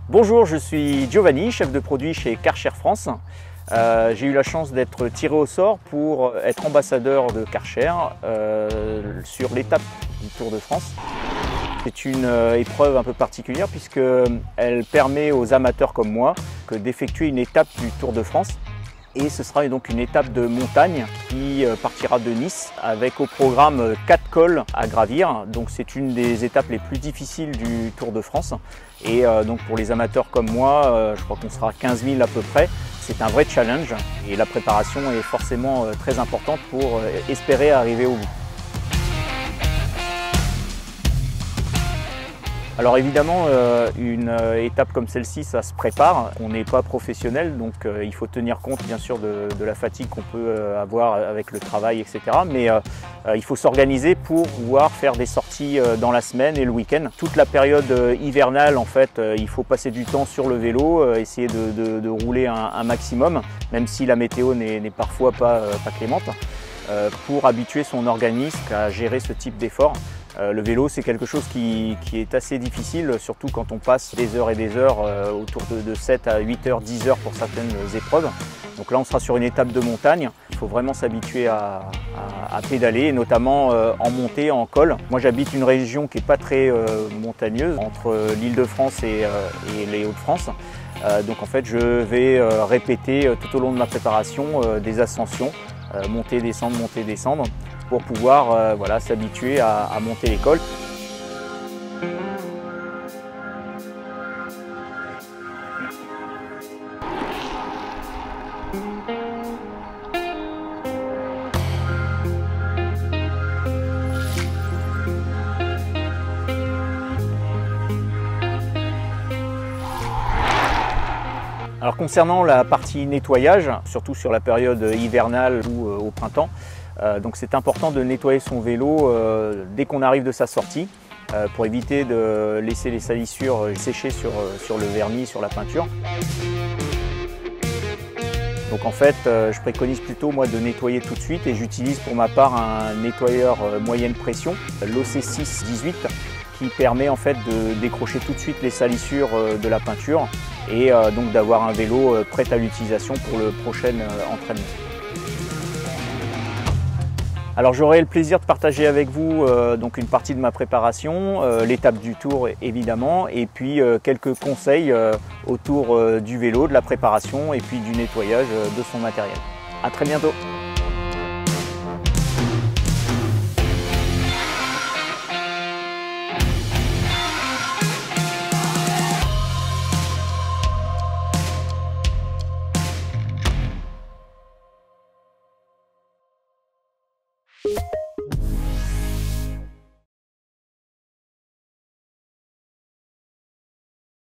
Bonjour, je suis Giovanni, chef de produit chez Karcher France. J'ai eu la chance d'être tiré au sort pour être ambassadeur de Karcher sur l'étape du Tour de France. C'est une épreuve un peu particulière puisqu'elle permet aux amateurs comme moi d'effectuer une étape du Tour de France. Et ce sera donc une étape de montagne qui partira de Nice avec au programme 4 cols à gravir. Donc c'est une des étapes les plus difficiles du Tour de France. Et donc pour les amateurs comme moi, je crois qu'on sera 15 000 à peu près. C'est un vrai challenge et la préparation est forcément très importante pour espérer arriver au bout. Alors évidemment, une étape comme celle-ci, ça se prépare. On n'est pas professionnel, donc il faut tenir compte bien sûr de la fatigue qu'on peut avoir avec le travail, etc. Mais il faut s'organiser pour pouvoir faire des sorties dans la semaine et le week-end. Toute la période hivernale, en fait, il faut passer du temps sur le vélo, essayer de rouler un maximum, même si la météo n'est parfois pas clémente, pour habituer son organisme à gérer ce type d'effort. Le vélo, c'est quelque chose qui est assez difficile, surtout quand on passe des heures et des heures, autour de 7 à 8 heures, 10 heures pour certaines épreuves. Donc là, on sera sur une étape de montagne. Il faut vraiment s'habituer à pédaler, notamment en montée, en col. Moi, j'habite une région qui n'est pas très montagneuse, entre l'Île-de-France et les Hauts-de-France. Donc en fait, je vais répéter tout au long de ma préparation des ascensions, monter, descendre, pour pouvoir voilà, s'habituer à monter les cols. Alors concernant la partie nettoyage, surtout sur la période hivernale ou au printemps, donc c'est important de nettoyer son vélo dès qu'on arrive de sa sortie pour éviter de laisser les salissures sécher sur le vernis, sur la peinture. Donc en fait, je préconise plutôt moi de nettoyer tout de suite et j'utilise pour ma part un nettoyeur moyenne pression, l'OC618, qui permet en fait de décrocher tout de suite les salissures de la peinture et donc d'avoir un vélo prêt à l'utilisation pour le prochain entraînement. Alors j'aurai le plaisir de partager avec vous donc une partie de ma préparation, l'étape du Tour évidemment, et puis quelques conseils autour du vélo, de la préparation et puis du nettoyage de son matériel. À très bientôt.